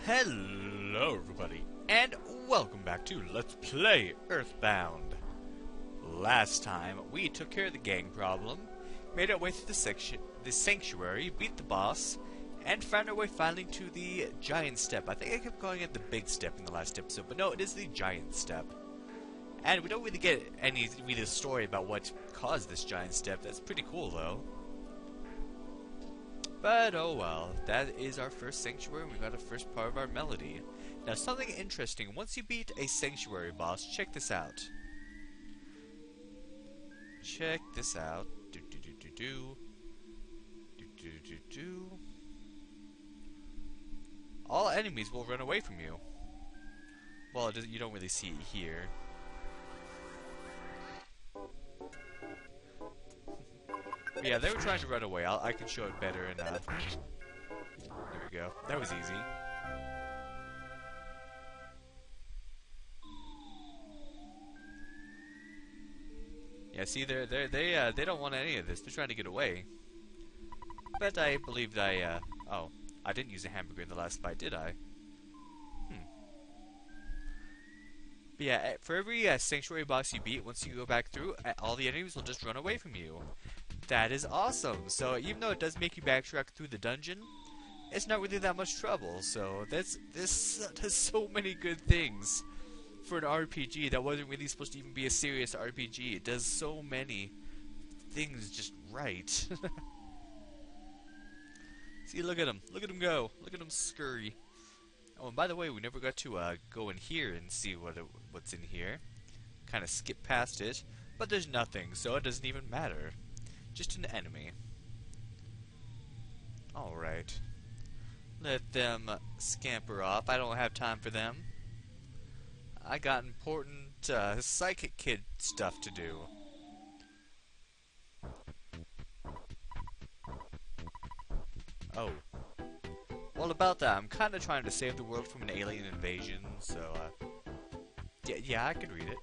Hello everybody, and welcome back to Let's Play Earthbound. Last time, we took care of the gang problem, made our way through the sanctuary, beat the boss, and found our way finally to the giant step. I think I kept calling it the big step in the last episode, but no, it is the giant step. And we don't really get any real story about what caused this giant step. That's pretty cool though. But oh well, that is our first sanctuary, and we got the first part of our melody. Now something interesting, once you beat a sanctuary boss, check this out. Check this out. All enemies will run away from you. Well, you don't really see it here. But yeah, they were trying to run away. I can show it better in there we go. That was easy. Yeah, see, they don't want any of this. They're trying to get away. But I believe that oh, I didn't use a hamburger in the last fight, did I? But yeah, for every sanctuary boss you beat, once you go back through, all the enemies will just run away from you. That is awesome. So even though it does make you backtrack through the dungeon, it's not really that much trouble. So this does so many good things for an RPG that wasn't really supposed to even be a serious RPG. It does so many things just right. See, look at him go. Look at him scurry. Oh, and by the way, we never got to go in here and see what's in here. Kind of skip past it, but there's nothing, so it doesn't even matter. Just an enemy. Alright. Let them scamper off. I don't have time for them. I got important psychic kid stuff to do. Oh. Well, about that, I'm kind of trying to save the world from an alien invasion, so, yeah, I could read it.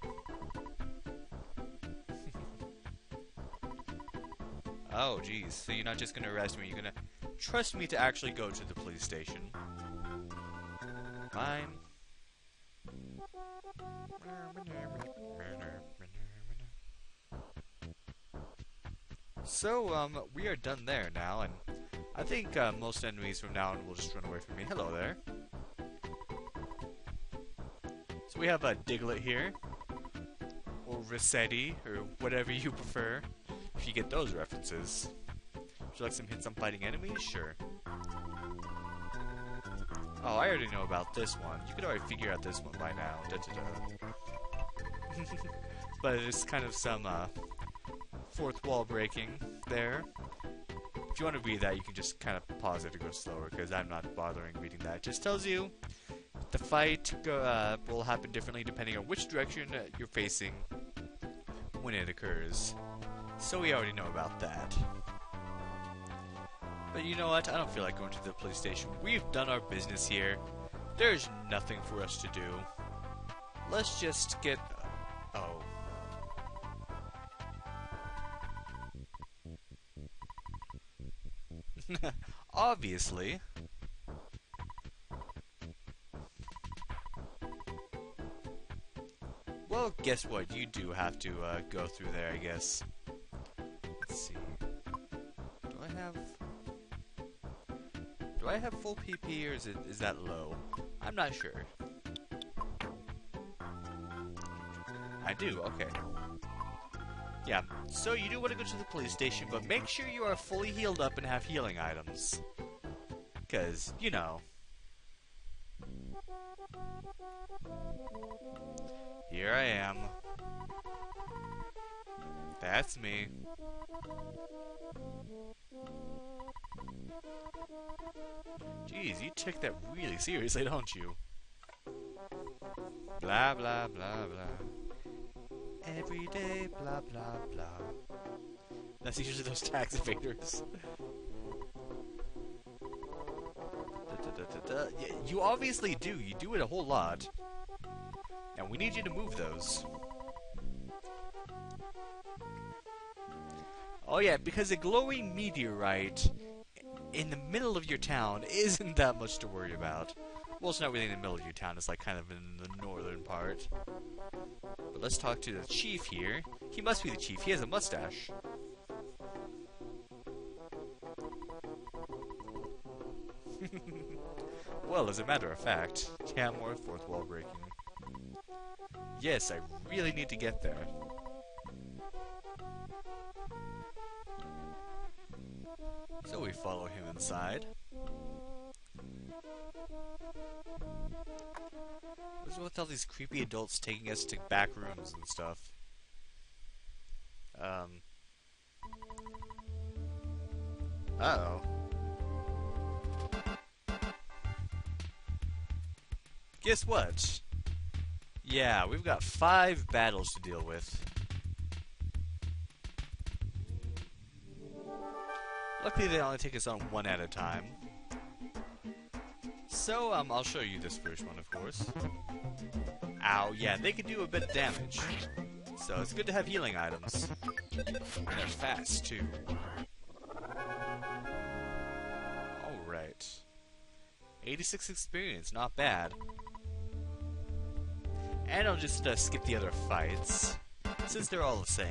Oh, geez, so you're not just gonna arrest me, you're gonna trust me to actually go to the police station. Fine. So, we are done there now, and I think most enemies from now on will just run away from me. Hello there. So we have a Diglett here, or Rossetti, or whatever you prefer, if you get those references. Would you like some hints on fighting enemies? Sure. Oh, I already know about this one. You could already figure out this one by now. But it's kind of some fourth wall breaking there. If you want to read that, you can just kind of pause it to go slower, because I'm not bothering reading that. It just tells you the fight will happen differently depending on which direction you're facing when it occurs. So we already know about that. But you know what? I don't feel like going to the police station. We've done our business here. There's nothing for us to do. Let's just get... oh. Obviously. Well, guess what? You do have to go through there, I guess. Let's see. Do I have full PP, or is that low? I'm not sure. I do, okay. Yeah, so you do want to go to the police station, but make sure you are fully healed up and have healing items. Because, you know. Here I am. That's me. Jeez, you take that really seriously, don't you? Blah, blah, blah, blah. Every day, blah, blah, blah. That's usually those tax evaders. Yeah, you obviously do. You do it a whole lot. And we need you to move those. Oh yeah, because a glowing meteorite in the middle of your town isn't that much to worry about. Well, it's not really in the middle of your town, it's like kind of in the northern part. But let's talk to the chief here. He must be the chief, he has a mustache. Well, as a matter of fact, yeah, more fourth wall breaking. Yes, I really need to get there. So we follow him inside. What's with all these creepy adults taking us to back rooms and stuff? Uh-oh. Guess what? Yeah, we've got 5 battles to deal with. Luckily they only take us on one at a time. So, I'll show you this first one, of course. Ow, yeah, they can do a bit of damage. So it's good to have healing items. And they're fast, too. Alright. 86 experience, not bad. And I'll just skip the other fights, since they're all the same.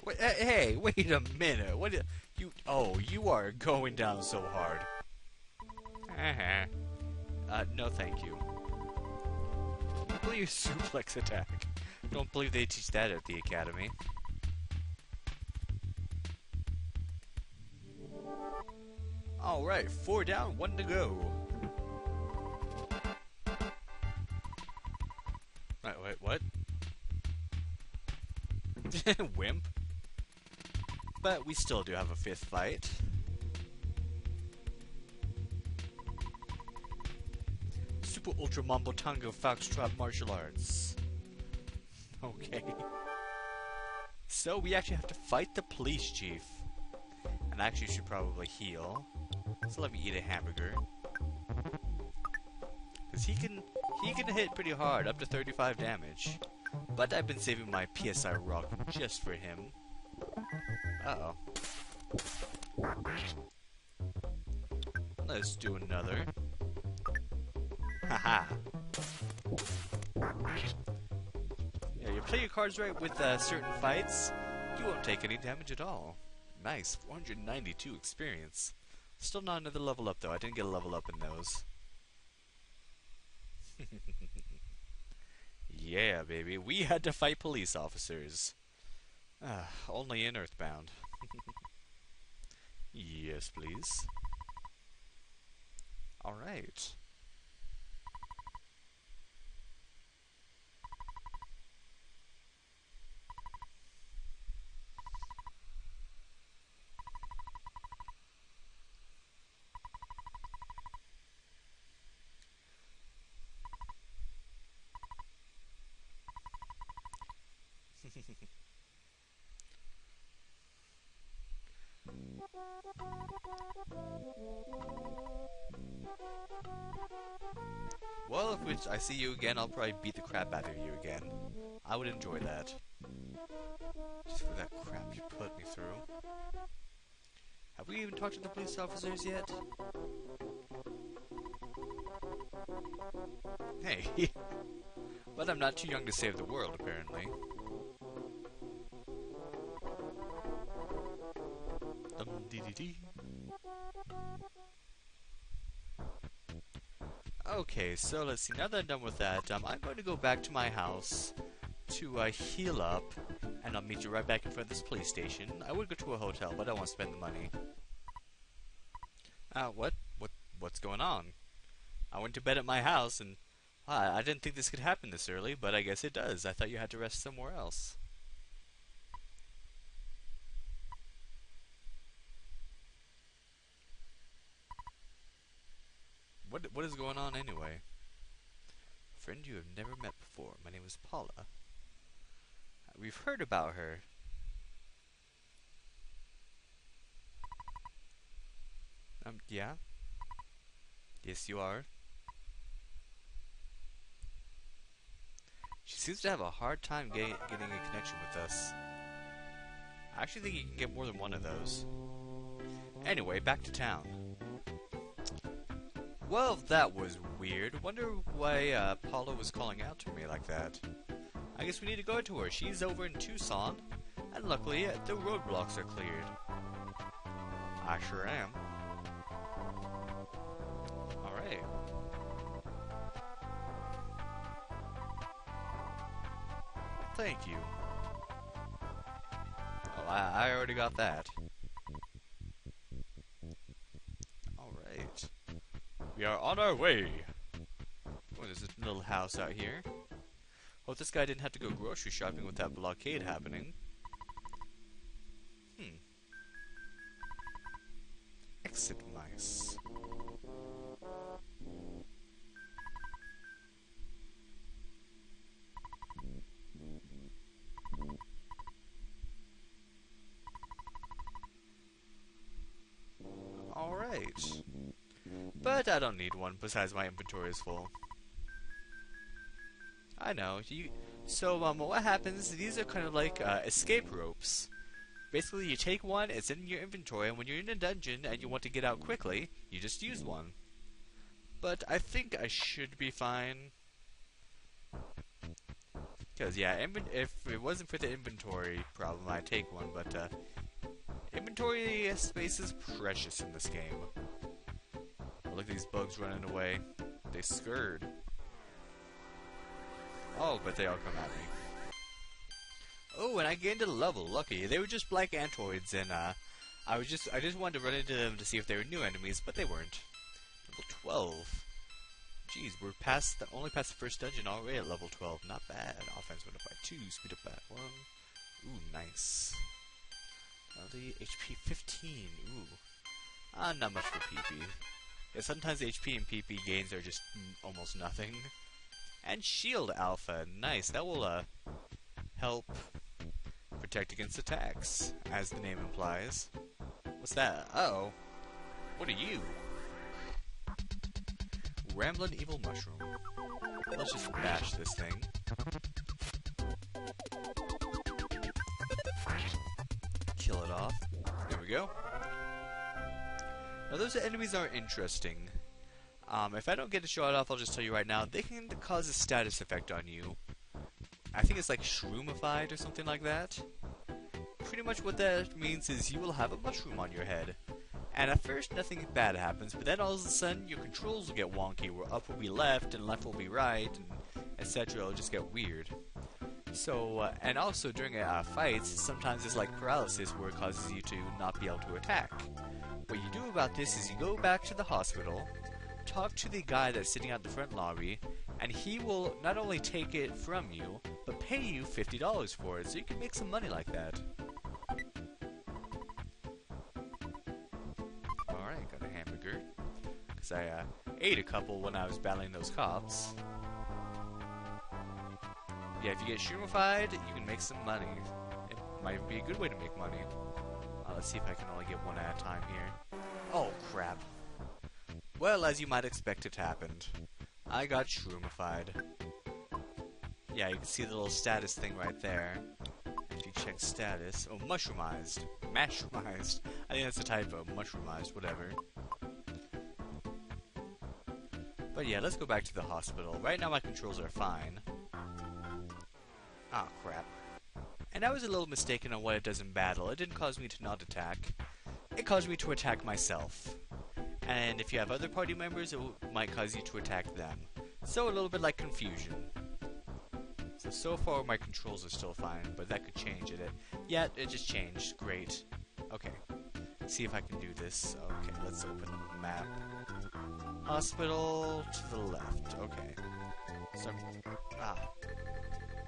Wait, hey, wait a minute. What you? Oh, you are going down so hard. No, thank you. Please suplex attack. Don't believe they teach that at the academy. Alright, 4 down, 1 to go. Wait, what? Wimp. But we still do have a 5th fight. Super Ultra Mambo Tango Foxtrot Martial Arts. Okay. So we actually have to fight the police chief. And I actually should probably heal. So let me eat a hamburger. Because he can hit pretty hard, up to 35 damage. But I've been saving my PSI rock just for him. Uh-oh. Let's do another. Haha. Yeah, you play your cards right with certain fights, you won't take any damage at all. Nice, 492 experience. Still not another level up though, I didn't get a level up in those. Yeah, baby, we had to fight police officers. Only in Earthbound. Yes, please. Alright. Well, if I see you again, I'll probably beat the crap out of you again. I would enjoy that. Just for that crap you put me through. Have we even talked to the police officers yet? Hey. But I'm not too young to save the world, apparently. Dum-dee-dee-dee. Okay, so let's see, now that I'm done with that, I'm going to go back to my house to heal up, and I'll meet you right back in front of this police station. I would go to a hotel, but I don't want to spend the money. What's going on? I went to bed at my house, and I didn't think this could happen this early, but I guess it does. I thought you had to rest somewhere else. What is going on anyway? Friend you have never met before. My name is Paula. We've heard about her. Yeah? Yes, you are. She seems to have a hard time getting a connection with us. I actually think you can get more than one of those. Anyway, back to town. Well, that was weird. Wonder why Paula was calling out to me like that. I guess we need to go to her. She's over in Tucson, and luckily the roadblocks are cleared. I sure am. Alright. Thank you. Oh, I already got that. Alright. We are on our way. Oh, there's a little house out here. Hope this guy didn't have to go grocery shopping with that blockade happening. Exit mice. Alright. But I don't need one, besides my inventory is full. I know. So, what happens, these are kind of like escape ropes. Basically, you take one, it's in your inventory, and when you're in a dungeon and you want to get out quickly, you just use one. But I think I should be fine. Because, yeah, if it wasn't for the inventory problem, I'd take one, but inventory space is precious in this game. Oh, look at these bugs running away. They scared. Oh, but they all come at me. Oh, and I gained a level. Lucky. They were just black antoids, and I just wanted to run into them to see if they were new enemies, but they weren't. Level 12. Jeez, we're only past the first dungeon already at level 12. Not bad. Offense went up by 2, speed up by 1. Ooh, nice. The HP 15. Ooh. Not much for PP. Yeah, sometimes HP and PP gains are just almost nothing. And shield alpha. Nice. That will help protect against attacks, as the name implies. What's that? Uh-oh. What are you? Ramblin' Evil Mushroom. Let's just bash this thing. Kill it off. There we go. Now those enemies are interesting. If I don't get to show it off, I'll just tell you right now, they can cause a status effect on you. I think it's like shroomified or something like that. Pretty much what that means is you will have a mushroom on your head. And at first nothing bad happens, but then all of a sudden your controls will get wonky, where up will be left and left will be right, and etc. It'll just get weird. So, and also during fights, sometimes it's like paralysis where it causes you to not be able to attack. What you do about this is you go back to the hospital, talk to the guy that's sitting at the front lobby, and he will not only take it from you, but pay you $50 for it, so you can make some money like that. Alright, got a hamburger. Because I ate a couple when I was battling those cops. Yeah, if you get shroomified, you can make some money. It might be a good way to make money. Let's see if I can only get one at a time here. Oh, crap. Well, as you might expect, it happened. I got shroomified. Yeah, you can see the little status thing right there. If you check status... Oh, mushroomized. Mashroomized. I think that's a typo. Mushroomized, whatever. But yeah, let's go back to the hospital. Right now my controls are fine. Ah, crap. And I was a little mistaken on what it does in battle. It didn't cause me to not attack. It caused me to attack myself. And if you have other party members, it might cause you to attack them. So a little bit like confusion. So far my controls are still fine, but that could change it. Yeah, it just changed. Great. Okay. See if I can do this. Okay, let's open the map. Hospital to the left. Okay. So,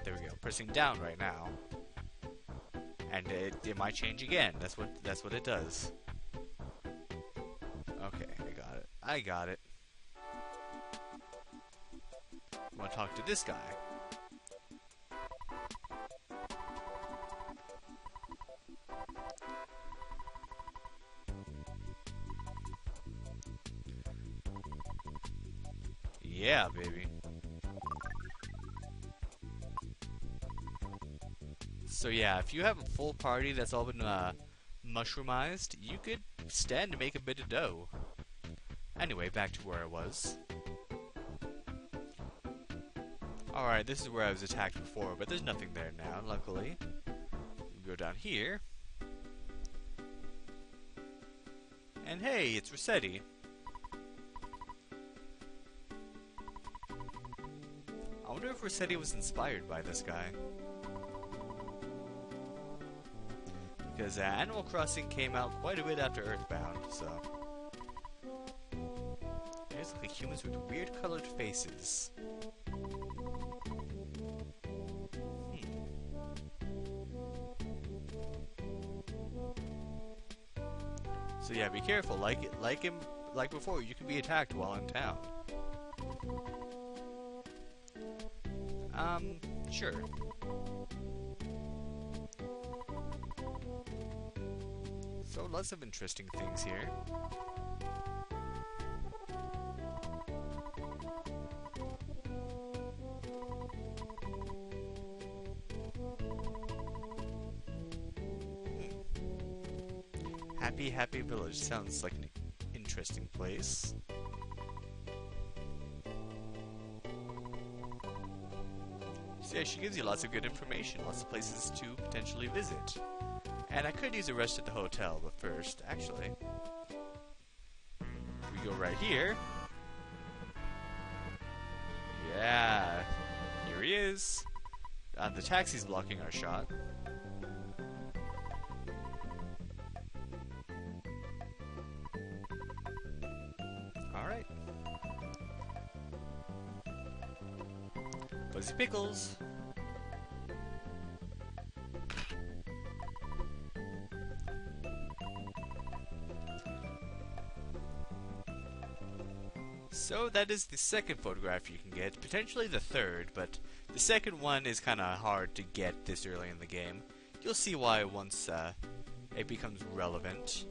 there we go. Pressing down right now. And it might change again. That's what it does. Okay, I got it. I want to talk to this guy. Yeah, baby. So yeah, if you have a full party that's all been mushroomized, you could stand to make a bit of dough. Anyway, back to where I was. Alright, this is where I was attacked before, but there's nothing there now, luckily. We go down here. And hey, it's Rossetti. I wonder if Rossetti was inspired by this guy. Because Animal Crossing came out quite a bit after Earthbound, so... There's like humans with weird colored faces. So yeah, be careful. Like before, you can be attacked while in town. Sure. So lots of interesting things here. Happy Village sounds like an interesting place. So yeah, she gives you lots of good information, lots of places to potentially visit. And I could use a rest at the hotel, but first, actually, we go right here. Yeah, here he is. The taxi's blocking our shot. Alright. Fuzzy Pickles. So that is the second photograph you can get, potentially the third, but the second one is kind of hard to get this early in the game. You'll see why once it becomes relevant.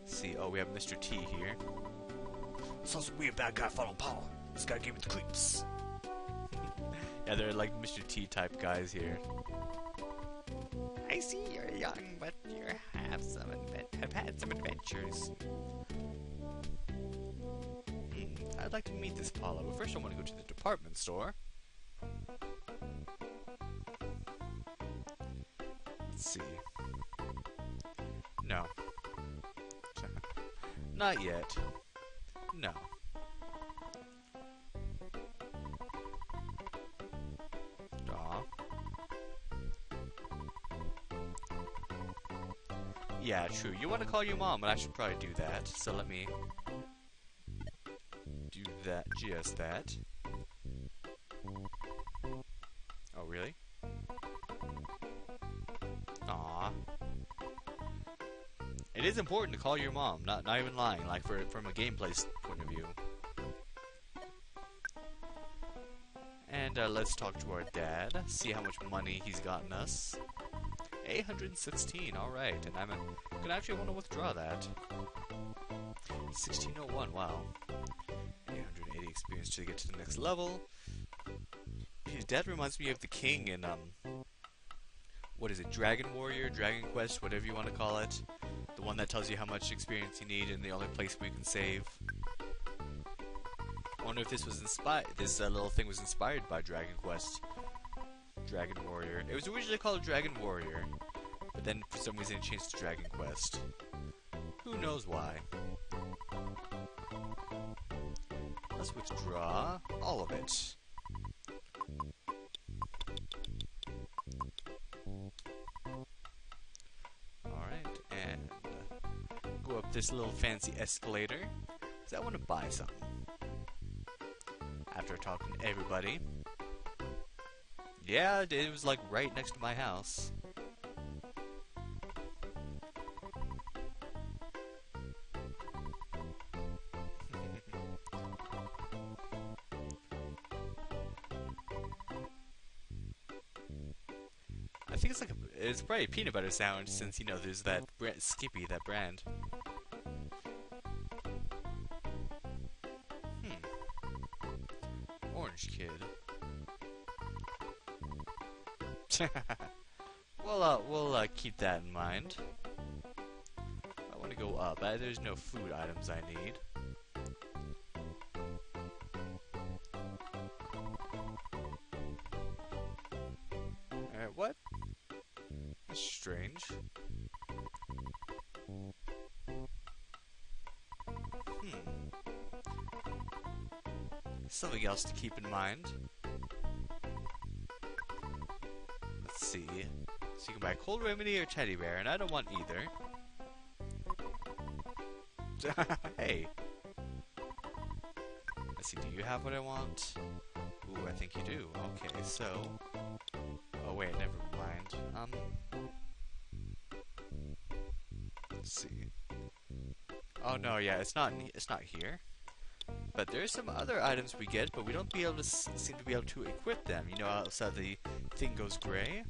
Let's see, oh, we have Mr. T here. Sounds like we a bad guy following Paul. This guy gave me the creeps. Yeah, they're like Mr. T type guys here. I see you're young, but you have had some adventures. I'd like to meet this Paula, but first I want to go to the department store. Let's see. No. Not yet. No. Aw. Yeah, true. You want to call your mom, and I should probably do that. So let me... do that, just that. Oh, really? Aww. It is important to call your mom, not even lying, like from a gameplay point of view. And let's talk to our dad, see how much money he's gotten us. 816, alright, and I'm gonna actually want to withdraw that. 1601, wow. 880 experience to get to the next level. His dad reminds me of the king in, what is it, Dragon Warrior, Dragon Quest, whatever you want to call it. The one that tells you how much experience you need and the only place where you can save. I wonder if this was this little thing was inspired by Dragon Quest. Dragon Warrior. It was originally called Dragon Warrior, but then for some reason it changed to Dragon Quest. Who knows why? Let's withdraw all of it. Alright, and go up this little fancy escalator, because I want to buy something. After talking to everybody. Yeah, it was like right next to my house. I think it's like it's probably a peanut butter sound since, you know, there's that Skippy, that brand. orange kid. we'll keep that in mind. I want to go up. There's no food items I need. Alright, what? That's strange. Something else to keep in mind. Let's see. So you can buy Cold Remedy or Teddy Bear, and I don't want either. Hey. Let's see, do you have what I want? Ooh, I think you do. Okay, so... Oh wait, never mind. Let's see. Oh no, yeah, it's not here. But there's some other items we get, but we don't seem to be able to equip them. You know, outside the thing goes gray.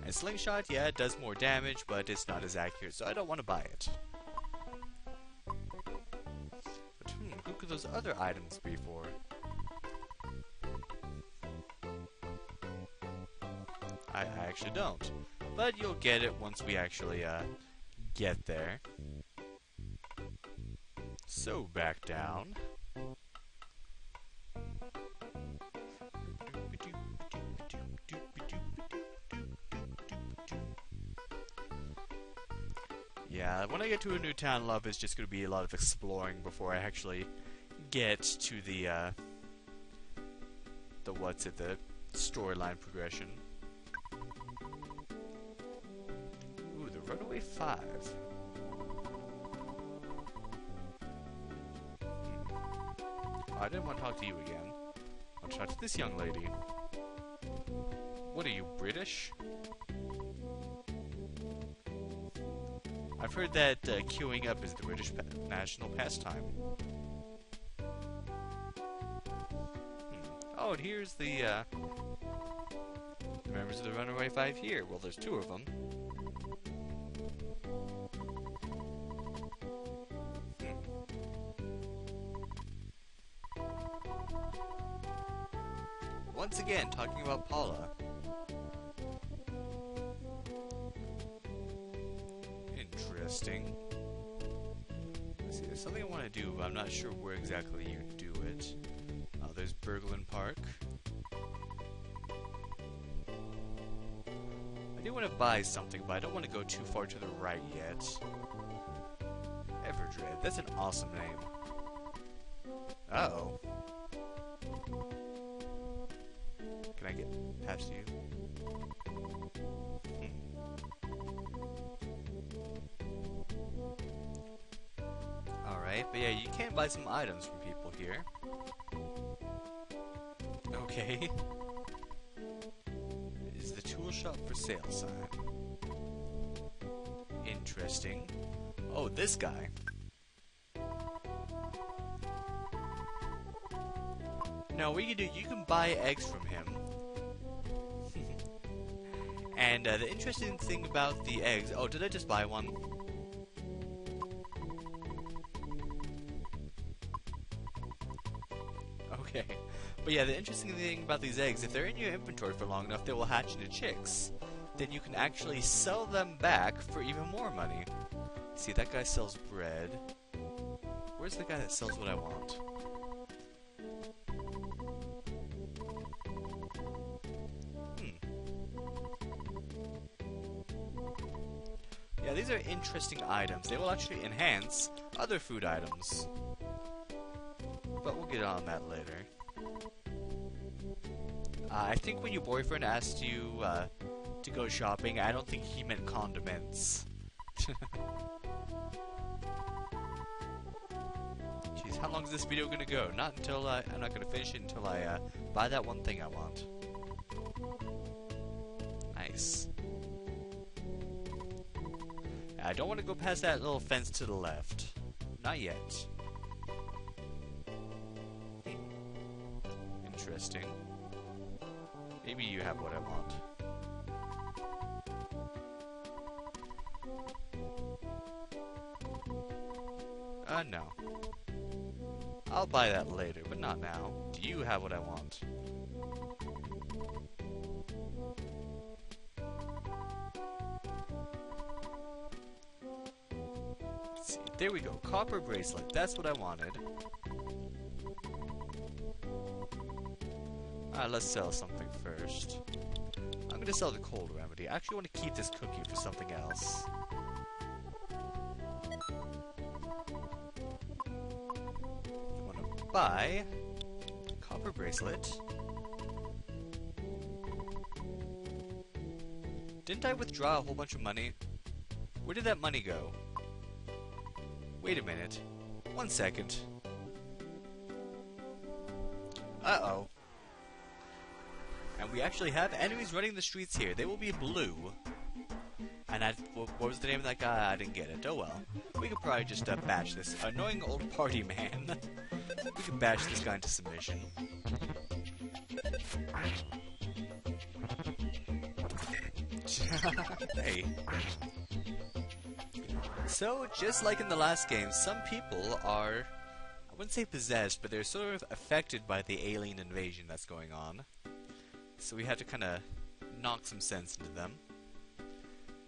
And Slingshot, yeah, it does more damage, but it's not as accurate, so I don't want to buy it. But who could those other items be for? I actually don't. But you'll get it once we actually get there. So, back down. Yeah, when I get to a new town, a lot of it's just going to be a lot of exploring before I actually get to the storyline progression. Ooh, the Runaway Five. Oh, I didn't want to talk to you again. I'll talk to this young lady. What are you, British? I've heard that queuing up is the British national pastime. Oh, and here's the members of the Runaway Five here. Well, there's two of them. Once again, talking about Paula. Interesting. Let's see, there's something I want to do, but I'm not sure where exactly you do it. Oh, there's Berglund Park. I do want to buy something, but I don't want to go too far to the right yet. Everdread, that's an awesome name. Uh-oh. Can I get past you? Alright, but yeah, you can buy some items from people here. Okay. Is the tool shop for sale sign? Interesting. Oh, this guy. No, what you can do, you can buy eggs from him. And the interesting thing about the eggs... Oh, did I just buy one? Okay. But yeah, the interesting thing about these eggs, if they're in your inventory for long enough, they will hatch into chicks. Then you can actually sell them back for even more money. See, that guy sells bread. Where's the guy that sells what I want? Yeah, these are interesting items. They will actually enhance other food items. But we'll get on that later. I think when your boyfriend asked you to go shopping, I don't think he meant condiments. Jeez, how long is this video gonna go? Not until I'm not gonna finish it until I buy that one thing I want. Nice. I don't want to go past that little fence to the left. Not yet. Interesting. Maybe you have what I want. No. I'll buy that later, but not now. Do you have what I want? Let's see. There we go. Copper bracelet. That's what I wanted. Alright, let's sell something first. I'm gonna sell the cold remedy. I actually want to keep this cookie for something else. I want to buy copper bracelet. Didn't I withdraw a whole bunch of money? Where did that money go? Wait a minute. 1 second. Uh-oh. And we actually have enemies running the streets here. They will be blue. And what was the name of that guy? I didn't get it. Oh well. We could probably just bash this annoying old party man. We could bash this guy into submission. Hey. So, just like in the last game, some people are, I wouldn't say possessed, but they're sort of affected by the alien invasion that's going on. So we have to kind of knock some sense into them.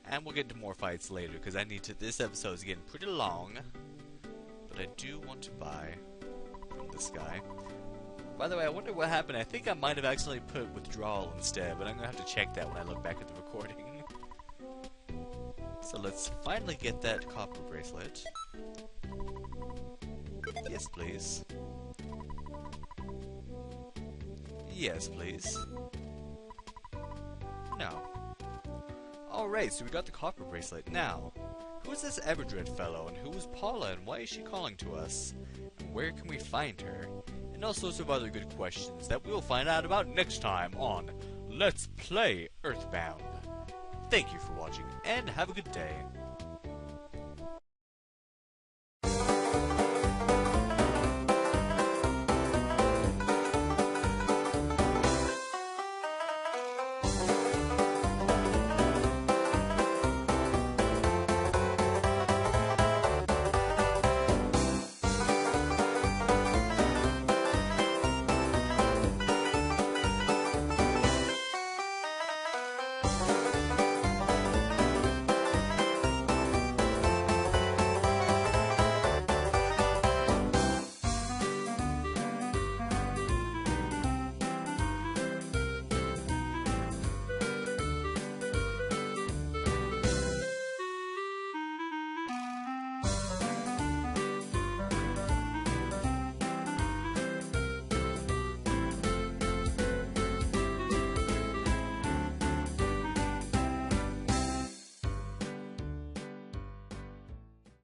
And we'll get into more fights later, because I need to, this episode is getting pretty long. But I do want to buy from this guy. By the way, I wonder what happened. I think I might have accidentally put withdrawal instead, but I'm going to have to check that when I look back at the recording. So let's finally get that copper bracelet. Yes, please. Yes, please. No. Alright, so we got the copper bracelet. Now, who is this Everdred fellow, and who is Paula, and why is she calling to us? And where can we find her? And all sorts of other good questions that we'll find out about next time on Let's Play Earthbound. Thank you for watching, and have a good day.